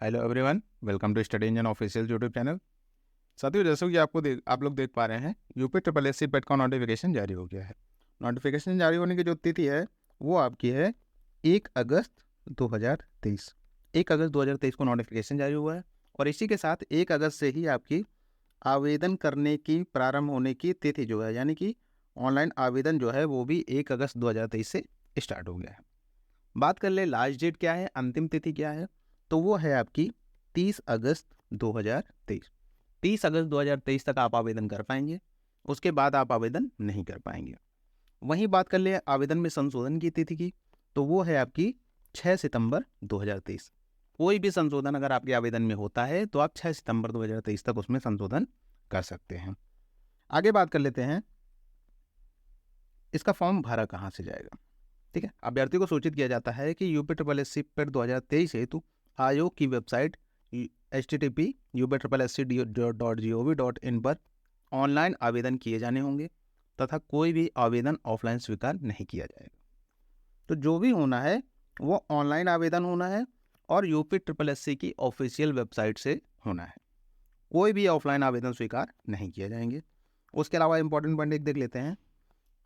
Hello everyone, welcome to study engine official YouTube channel. साथियों, जैसे कि आप लोग देख पा रहे हैं, UP triple S C PET का नोटिफिकेशन जारी हो गया है। नोटिफिकेशन जारी होने की जो तिथि है वो आपकी है 1 अगस्त 2023। 1 अगस्त 2023 को नोटिफिकेशन जारी हुआ है और इसी के साथ 1 अगस्त से ही आपकी आवेदन करने की प्रारंभ होने की तिथि जो है, यानी कि ऑनलाइन आवेदन जो है वो भी 1 अगस्त 2023 से स्टार्ट हो गया है। बात कर ले लास्ट डेट क्या है, अंतिम तिथि क्या है, तो वो है आपकी 30 अगस्त 2023। 30 अगस्त 2023 तक आप आवेदन कर पाएंगे, उसके बाद आप आवेदन नहीं कर पाएंगे। वहीं बात कर ले आवेदन में संशोधन की तिथि की, तो वो है आपकी 6 सितंबर 2023। कोई भी संशोधन अगर आपके आवेदन में होता है तो आप 6 सितंबर 2023 तक उसमें संशोधन कर सकते हैं। आगे बात कर लेते हैं, इसका फॉर्म भरा कहाँ से जाएगा। ठीक है, अभ्यर्थी को सूचित किया जाता है कि यूपी ट्रिपल एस सी पेट 2023 हेतु आयोग की वेबसाइट http://upsc.gov.in पर ऑनलाइन आवेदन किए जाने होंगे तथा कोई भी आवेदन ऑफलाइन स्वीकार नहीं किया जाएगा। तो जो भी होना है वो ऑनलाइन आवेदन होना है और यूपी ट्रिपल एस सी की ऑफिशियल वेबसाइट से होना है। कोई भी ऑफलाइन आवेदन स्वीकार नहीं किए जाएंगे। उसके अलावा इंपॉर्टेंट पॉइंट एक देख लेते हैं,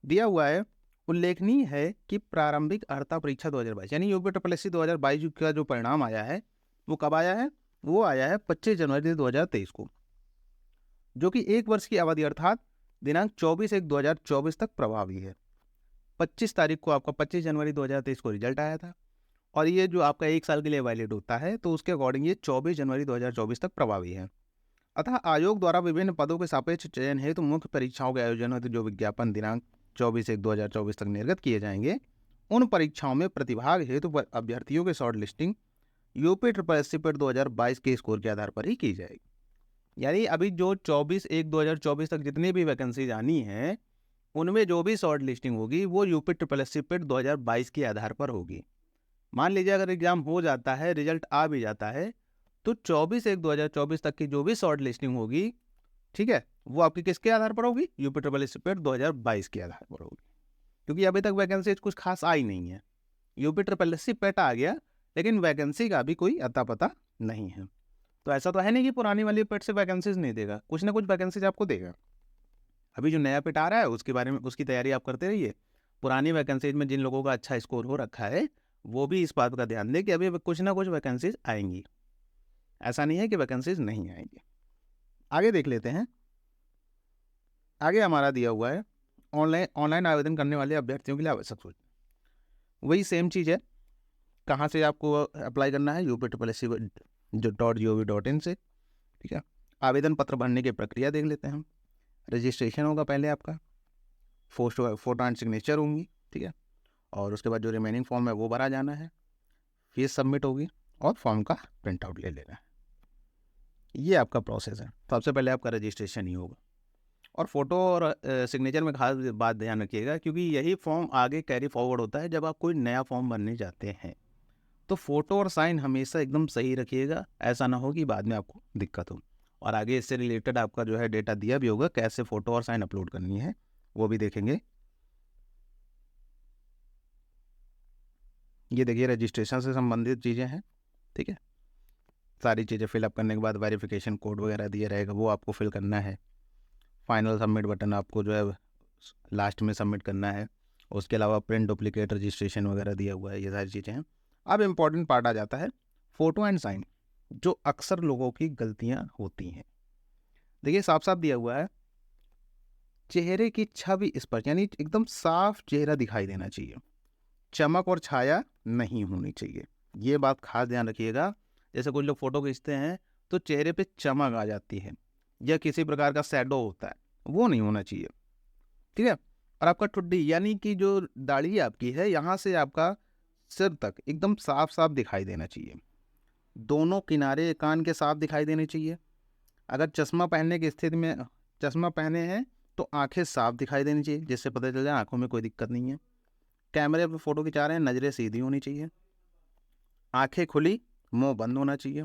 दिया हुआ है। उल्लेखनीय है कि प्रारंभिक अर्हता परीक्षा 2022 यानी यूपी ट्रिपल एस सी 2022 का जो परिणाम आया है वो कब आया है, वो आया है 25 जनवरी 2023 को, जो कि 1 वर्ष की अवधि अर्थात दिनांक 24/1/2024 तक प्रभावी है। 25 तारीख को आपका 25 जनवरी 2023 को रिजल्ट आया था और ये जो आपका 1 साल के लिए वैलिड होता है तो उसके अकॉर्डिंग ये 24 जनवरी 2024 तक प्रभावी है। अतः आयोग द्वारा विभिन्न पदों के सापेक्ष चयन हेतु मुख्य परीक्षाओं के आयोजन हेतु जो विज्ञापन दिनांक 24/1/2024 तक निर्गत किए जाएंगे, उन परीक्षाओं में प्रतिभाग हेतु अभ्यर्थियों की short listing UP triple S C PET 2022 के स्कोर के आधार पर ही की जाएगी। यानी अभी जो 24/1/2024 तक जितनी भी वैकेंसीज आनी है उनमें जो भी शॉर्ट लिस्टिंग होगी वो UP triple S C PET 2022 के आधार पर होगी। मान लीजिए अगर एग्जाम हो जाता है, रिजल्ट आ भी जाता है, तो 24/1/2024 तक की जो भी शॉर्ट लिस्टिंग होगी, ठीक है, वो आपकी किसके आधार पर होगी, UP triple S C PET 2022 के आधार पर होगी। क्योंकि अभी तक वैकेंसी कुछ खास आई नहीं है। यूपी ट्रिपल एस सी पेट आ गया लेकिन वैकेंसी का भी कोई अता पता नहीं है। तो ऐसा तो है नहीं कि पुरानी वाली पेट से वैकेंसीज नहीं देगा, कुछ ना कुछ वैकेंसीज आपको देगा। अभी जो नया पेट आ रहा है उसके बारे में उसकी तैयारी आप करते रहिए। पुरानी वैकेंसीज में जिन लोगों का अच्छा स्कोर हो रखा है वो भी इस बात का ध्यान दें कि अभी कुछ ना कुछ वैकेंसीज आएंगी, ऐसा नहीं है कि वैकेंसीज नहीं आएंगी। आगे देख लेते हैं, आगे हमारा दिया हुआ है ऑनलाइन आवेदन करने वाले अभ्यर्थियों के लिए आवश्यक सूचना। वही सेम चीज़ है, कहाँ से आपको अप्लाई करना है, UP.SC.gov.in से। ठीक है, आवेदन पत्र भरने की प्रक्रिया देख लेते हैं हम। रजिस्ट्रेशन होगा पहले आपका, फोटो एंड सिग्नेचर होंगी, ठीक है, और उसके बाद जो रिमेनिंग फॉर्म है वो भरा जाना है, फीस सबमिट होगी और फॉर्म का प्रिंट आउट ले लेना है। ये आपका प्रोसेस है। सबसे पहले आपका रजिस्ट्रेशन ही होगा और फोटो और सिग्नेचर में खास बात ध्यान रखिएगा, क्योंकि यही फॉर्म आगे कैरी फॉरवर्ड होता है जब आप कोई नया फॉर्म भरने जाते हैं। तो फोटो और साइन हमेशा एकदम सही रखिएगा, ऐसा ना हो कि बाद में आपको दिक्कत हो। और आगे इससे रिलेटेड आपका जो है डेटा दिया भी होगा, कैसे फोटो और साइन अपलोड करनी है वो भी देखेंगे। ये देखिए रजिस्ट्रेशन से संबंधित चीज़ें हैं, ठीक है। सारी चीज़ें फिलअप करने के बाद वेरिफिकेशन कोड वगैरह दिया रहेगा, वो आपको फिल करना है। फाइनल सबमिट बटन आपको जो है लास्ट में सबमिट करना है। उसके अलावा प्रिंट डुप्लीकेट रजिस्ट्रेशन वगैरह दिया हुआ है, ये सारी चीज़ें हैं। अब इम्पॉर्टेंट पार्ट आ जाता है फ़ोटो एंड साइन, जो अक्सर लोगों की गलतियां होती हैं। देखिए साफ साफ दिया हुआ है, चेहरे की छवि स्पष्ट यानी एकदम साफ चेहरा दिखाई देना चाहिए, चमक और छाया नहीं होनी चाहिए। ये बात खास ध्यान रखिएगा। जैसे कुछ लोग फोटो खींचते हैं तो चेहरे पे चमक आ जाती है या किसी प्रकार का शैडो होता है, वो नहीं होना चाहिए, ठीक है। और आपका ठुड्डी यानी कि जो दाढ़ी आपकी है यहाँ से आपका सिर तक एकदम साफ साफ दिखाई देना चाहिए। दोनों किनारे कान के साफ दिखाई देने चाहिए। अगर चश्मा पहनने की स्थिति में चश्मा पहने हैं तो आंखें साफ दिखाई देनी चाहिए, जिससे पता चल जाए आंखों में कोई दिक्कत नहीं है। कैमरे पर फोटो खिंचा रहे हैं, नजरें सीधी होनी चाहिए, आंखें खुली, मुंह बंद होना चाहिए।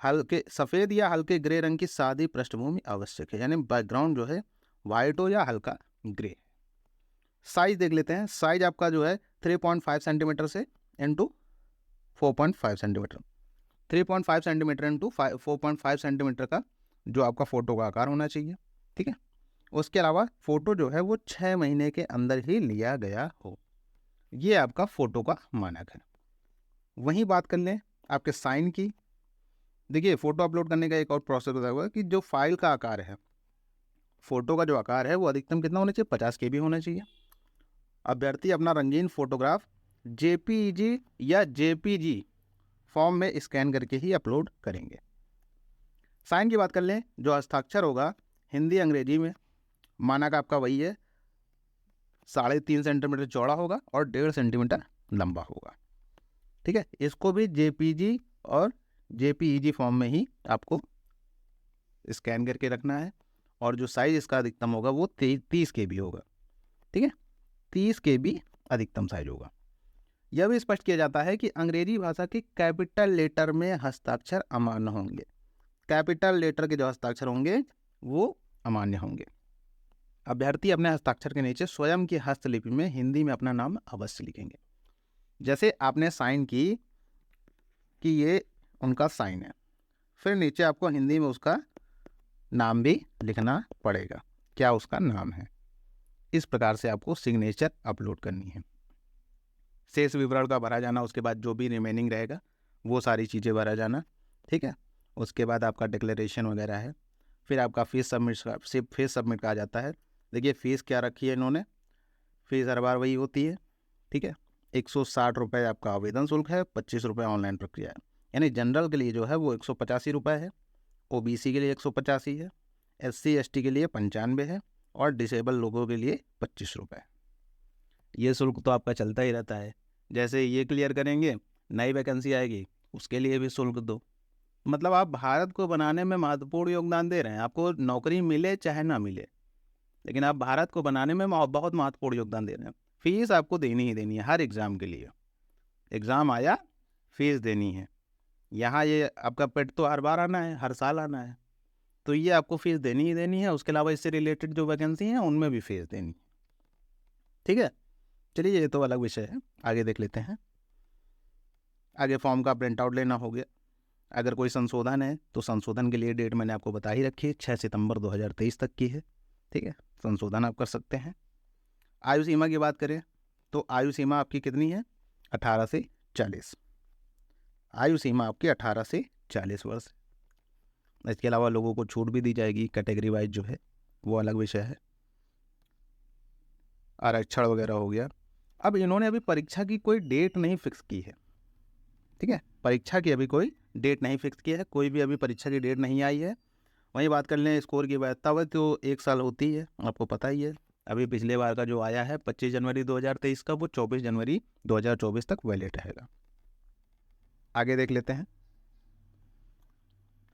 हल्के सफ़ेद या हल्के ग्रे रंग की सादी पृष्ठभूमि आवश्यक है, यानी बैकग्राउंड जो है वाइट हो या हल्का ग्रे। साइज देख लेते हैं, साइज आपका जो है 3.5 सेंटीमीटर से into 4.5 centimetre. 3.5 centimetre into 4.5 centimetre का जो आपका फ़ोटो का आकार होना चाहिए। ठीक है, उसके अलावा फ़ोटो जो है वो 6 महीने के अंदर ही लिया गया हो, ये आपका फ़ोटो का मानक है। वहीं बात कर लें आपके साइन की। देखिए, फ़ोटो अपलोड करने का एक और प्रोसेस बताया हुआ है कि जो फाइल का आकार है, फ़ोटो का जो आकार है वो अधिकतम कितना होना चाहिए, 50 KB होना चाहिए। अभ्यर्थी अपना रंगीन फोटोग्राफ JPEG या JPG फॉर्म में स्कैन करके ही अपलोड करेंगे। साइन की बात कर लें, जो हस्ताक्षर होगा हिंदी अंग्रेजी में, मानक आपका वही है, 3.5 सेंटीमीटर चौड़ा होगा और 1.5 सेंटीमीटर लंबा होगा। ठीक है, इसको भी JPG और JPEG फॉर्म में ही आपको स्कैन करके रखना है। और जो साइज इसका अधिकतम होगा वो 30 KB होगा। ठीक है, 30 KB अधिकतम साइज होगा। यह भी स्पष्ट किया जाता है कि अंग्रेजी भाषा के कैपिटल लेटर में हस्ताक्षर अमान्य होंगे। कैपिटल लेटर के जो हस्ताक्षर होंगे वो अमान्य होंगे। अभ्यर्थी अपने हस्ताक्षर के नीचे स्वयं की हस्तलिपि में हिंदी में अपना नाम अवश्य लिखेंगे। जैसे आपने साइन की कि ये उनका साइन है, फिर नीचे आपको हिंदी में उसका नाम भी लिखना पड़ेगा, क्या उसका नाम है। इस प्रकार से आपको सिग्नेचर अपलोड करनी है। शेष विवरण का भरा जाना, उसके बाद जो भी रिमेनिंग रहेगा वो सारी चीज़ें भरा जाना। ठीक है, उसके बाद आपका डिक्लेरेशन वगैरह है। फिर आपका फीस सबमिट कहा जाता है। देखिए, फ़ीस क्या रखी है इन्होंने, फीस हर बार वही होती है। ठीक है, 160 रुपये आपका आवेदन शुल्क है, 25 रुपये ऑनलाइन प्रक्रिया है। यानी जनरल के लिए जो है वो 185 रुपये है, OBC के लिए 185 है, SC ST के लिए 95 है और डिसेबल लोगों के लिए 25 रुपये। ये शुल्क तो आपका चलता ही रहता है। जैसे ये क्लियर करेंगे, नई वैकेंसी आएगी, उसके लिए भी शुल्क दो। मतलब आप भारत को बनाने में महत्वपूर्ण योगदान दे रहे हैं। आपको नौकरी मिले चाहे ना मिले, लेकिन आप भारत को बनाने में बहुत महत्वपूर्ण योगदान दे रहे हैं। फीस आपको देनी ही देनी है हर एग्ज़ाम के लिए। एग्ज़ाम आया, फीस देनी है। यहाँ ये आपका पेट तो हर बार आना है, हर साल आना है, तो ये आपको फीस देनी ही देनी है। उसके अलावा इससे रिलेटेड जो वैकेंसी हैं उनमें भी फीस देनी है। ठीक है, चलिए ये तो अलग विषय है, आगे देख लेते हैं। आगे फॉर्म का प्रिंट आउट लेना हो गया। अगर कोई संशोधन है तो संशोधन के लिए डेट मैंने आपको बता ही रखी है, 6 सितंबर 2023 तक की है। ठीक है, संशोधन आप कर सकते हैं। आयु सीमा की बात करें तो आयु सीमा आपकी कितनी है, 18 से 40। आयु सीमा आपकी 18 से 40 वर्ष। इसके अलावा लोगों को छूट भी दी जाएगी, कैटेगरी वाइज जो है वो अलग विषय है। आरक्षण वगैरह हो गया। अब इन्होंने अभी परीक्षा की कोई डेट नहीं फिक्स की है। ठीक है, परीक्षा की अभी कोई डेट नहीं फिक्स की है, कोई भी अभी परीक्षा की डेट नहीं आई है। वहीं बात कर लें स्कोर की वैधता, वह तो 1 साल होती है, आपको पता ही है। अभी पिछले बार का जो आया है 25 जनवरी 2023 का, वो 24 जनवरी 2024 तक वैलिड रहेगा। आगे देख लेते हैं,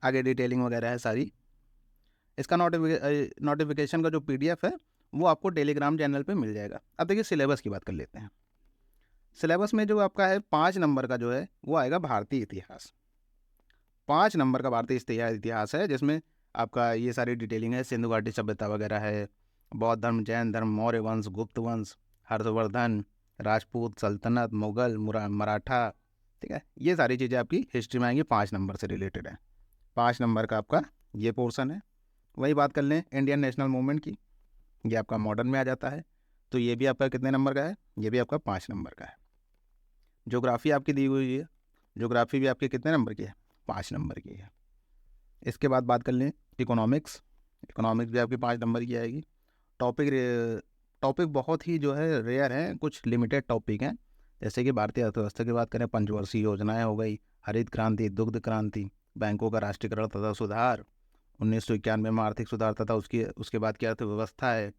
आगे डिटेलिंग वगैरह है सारी। इसका नोटिफिकेशन का जो PDF है वो आपको टेलीग्राम चैनल पे मिल जाएगा। अब देखिए सिलेबस की बात कर लेते हैं। सिलेबस में जो आपका है 5 नंबर का जो है वो आएगा भारतीय इतिहास। 5 नंबर का भारतीय इतिहास है, जिसमें आपका ये सारी डिटेलिंग है, सिंधु घाटी सभ्यता वगैरह है, बौद्ध धर्म, जैन धर्म, मौर्य वंश, गुप्त वंश, हर्षवर्धन, राजपूत सल्तनत, मुगल, मराठा। ठीक है, ये सारी चीज़ें आपकी हिस्ट्री में आएंगी, 5 नंबर से रिलेटेड है। 5 नंबर का आपका ये पोर्सन है। वही बात कर लें इंडियन नेशनल मूवमेंट की, ये आपका मॉडर्न में आ जाता है, तो ये भी आपका कितने नंबर का है, ये भी आपका 5 नंबर का है। ज्योग्राफी आपकी दी हुई है, ज्योग्राफी भी आपके कितने नंबर की है, 5 नंबर की है। इसके बाद बात कर लें इकोनॉमिक्स, इकोनॉमिक्स भी आपकी 5 नंबर की आएगी। टॉपिक बहुत ही जो है रेयर हैं, कुछ लिमिटेड टॉपिक हैं, जैसे कि भारतीय अर्थव्यवस्था की बात करें, पंचवर्षीय योजनाएं हो गई, हरित क्रांति, दुग्ध क्रांति, बैंकों का राष्ट्रीयकरण तथा सुधार, 1991 में आर्थिक सुधार तथा उसके बाद की अर्थव्यवस्था है,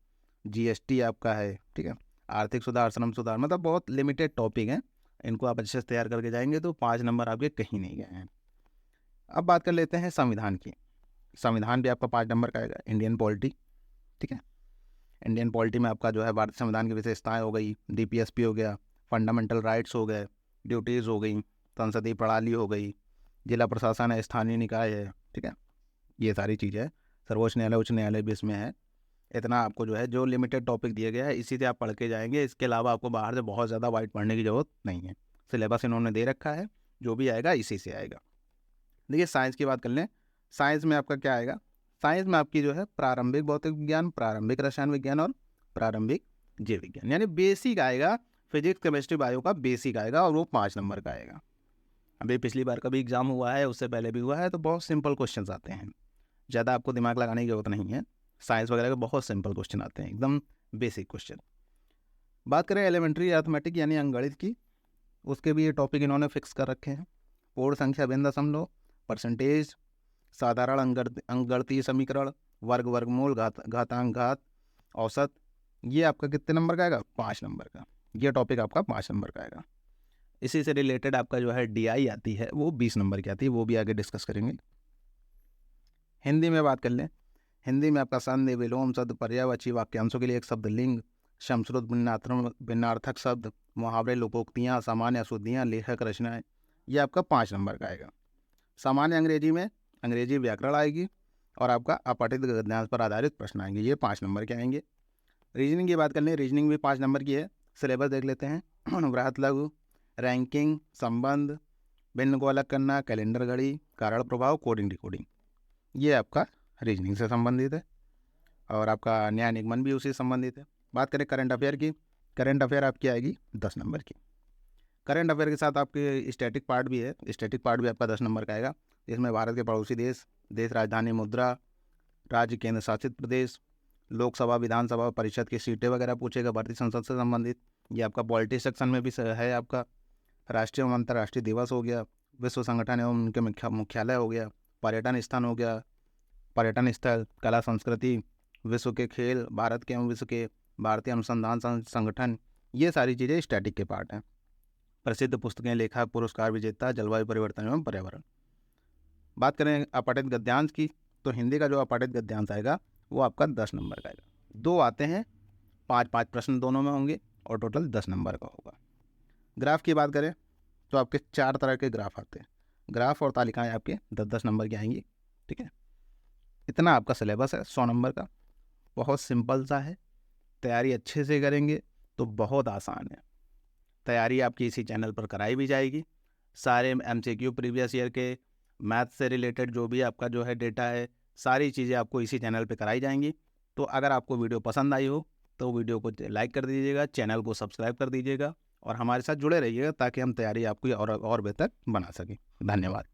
GST आपका है। ठीक है, आर्थिक सुधार, श्रम सुधार, मतलब बहुत लिमिटेड टॉपिक हैं। इनको आप अच्छे से तैयार करके जाएंगे तो 5 नंबर आपके कहीं नहीं गए हैं। अब बात कर लेते हैं संविधान की। संविधान भी आपका 5 नंबर का आएगा। इंडियन पॉलिटी, ठीक है, इंडियन पॉलिटी में आपका जो है भारतीय संविधान की विशेषताएं हो गई, DPSP हो गया, फंडामेंटल राइट्स हो गए, ड्यूटीज़ हो गई, संसदीय प्रणाली हो गई, जिला प्रशासन है, स्थानीय निकाय है। ठीक है, ये सारी चीज़ें है। सर्वोच्च न्यायालय, उच्च न्यायालय भी इसमें है। इतना आपको जो है जो लिमिटेड टॉपिक दिया गया है इसी से आप पढ़ के जाएंगे। इसके अलावा आपको बाहर से बहुत ज़्यादा वाइड पढ़ने की ज़रूरत नहीं है। सिलेबस इन्होंने दे रखा है, जो भी आएगा इसी से आएगा। देखिए साइंस की बात कर लें, साइंस में आपका क्या आएगा, साइंस में आपकी जो है प्रारंभिक भौतिक विज्ञान, प्रारंभिक रसायन विज्ञान और प्रारंभिक जीव विज्ञान, यानी बेसिक आएगा, फिजिक्स केमिस्ट्री बायो का बेसिक आएगा और वो 5 नंबर का आएगा। अभी पिछली बार का भी एग्जाम हुआ है, उससे पहले भी हुआ है, तो बहुत सिंपल क्वेश्चन आते हैं, ज़्यादा आपको दिमाग लगाने की जरूरत नहीं है। साइंस वगैरह के बहुत सिंपल क्वेश्चन आते हैं, एकदम बेसिक क्वेश्चन। बात करें एलिमेंट्री अर्थमेटिक यानी अंकगणित की, उसके भी ये टॉपिक इन्होंने फिक्स कर रखे हैं। पूर्ण संख्या, भिन्न दशमलव, परसेंटेज, साधारण अंकगणितीय समीकरण, वर्ग, वर्गमूल, घातांक, घात, औसत, ये आपका कितने नंबर का आएगा, 5 नंबर का। ये टॉपिक आपका 5 नंबर का आएगा। इसी से रिलेटेड आपका जो है DI आती है, वो 20 नंबर की आती है, वो भी आगे डिस्कस करेंगे। हिंदी में बात कर लें, हिंदी में आपका संधि, विलोम शब्द, पर्यायवाची वाक्यांशों के लिए एक शब्द लिंग, समश्रुत भिन्नार्थक शब्द, मुहावरे, लोकोक्तियाँ, सामान्य अशुद्धियाँ, लेखक रचनाएं, ये आपका 5 नंबर का आएगा। सामान्य अंग्रेजी में अंग्रेजी व्याकरण आएगी और आपका अपठित गद्यांश पर आधारित प्रश्न आएंगे, ये 5 नंबर के आएंगे। रीजनिंग की बात कर लें, रीजनिंग भी 5 नंबर की है। सिलेबस देख लेते हैं। वृहत लघु, रैंकिंग, संबंध, भिन्न को अलग करना, कैलेंडर घड़ी, कारण प्रभाव, कोडिंग डिकोडिंग, ये आपका रीजनिंग से संबंधित है और आपका न्याय निगमन भी उसी से संबंधित है। बात करें करंट अफेयर की, करंट अफेयर आपकी आएगी 10 नंबर की। करंट अफेयर के साथ आपके स्टैटिक पार्ट भी है, स्टैटिक पार्ट भी आपका 10 नंबर का आएगा। इसमें भारत के पड़ोसी देश, देश राजधानी, मुद्रा, राज्य केंद्र शासित प्रदेश, लोकसभा, विधानसभा, परिषद की सीटें वगैरह पूछेगा, भारतीय संसद से संबंधित। ये आपका पॉलिटी सेक्शन में भी है आपका। राष्ट्रीय एवं अंतर्राष्ट्रीय दिवस हो गया, विश्व संगठन एवं उनके मुख्यालय हो गया, पर्यटन स्थान हो गया, पर्यटन स्थल, कला संस्कृति, विश्व के खेल, भारत के एवं विश्व के भारतीय अनुसंधान संगठन, ये सारी चीज़ें स्टैटिक के पार्ट हैं। प्रसिद्ध पुस्तकें, लेखक, पुरस्कार विजेता, जलवायु परिवर्तन एवं पर्यावरण। बात करें अपठित गद्यांश की, तो हिंदी का जो अपठित गद्यांश आएगा वो आपका 10 नंबर का आएगा। 2 आते हैं, 5-5 प्रश्न दोनों में होंगे और टोटल 10 नंबर का होगा। ग्राफ की बात करें तो आपके 4 तरह के ग्राफ आते हैं, ग्राफ और तालिकाएं आपके 10-10 नंबर की आएंगी, ठीक है। इतना आपका सिलेबस है 100 नंबर का, बहुत सिंपल सा है। तैयारी अच्छे से करेंगे तो बहुत आसान है। तैयारी आपकी इसी चैनल पर कराई भी जाएगी। सारे MCQ प्रीवियस ईयर के, मैथ से रिलेटेड जो भी आपका जो है डेटा है, सारी चीज़ें आपको इसी चैनल पे कराई जाएंगी। तो अगर आपको वीडियो पसंद आई हो तो वीडियो को लाइक कर दीजिएगा, चैनल को सब्सक्राइब कर दीजिएगा और हमारे साथ जुड़े रहिएगा ताकि हम तैयारी आपकी और बेहतर बना सकें। धन्यवाद।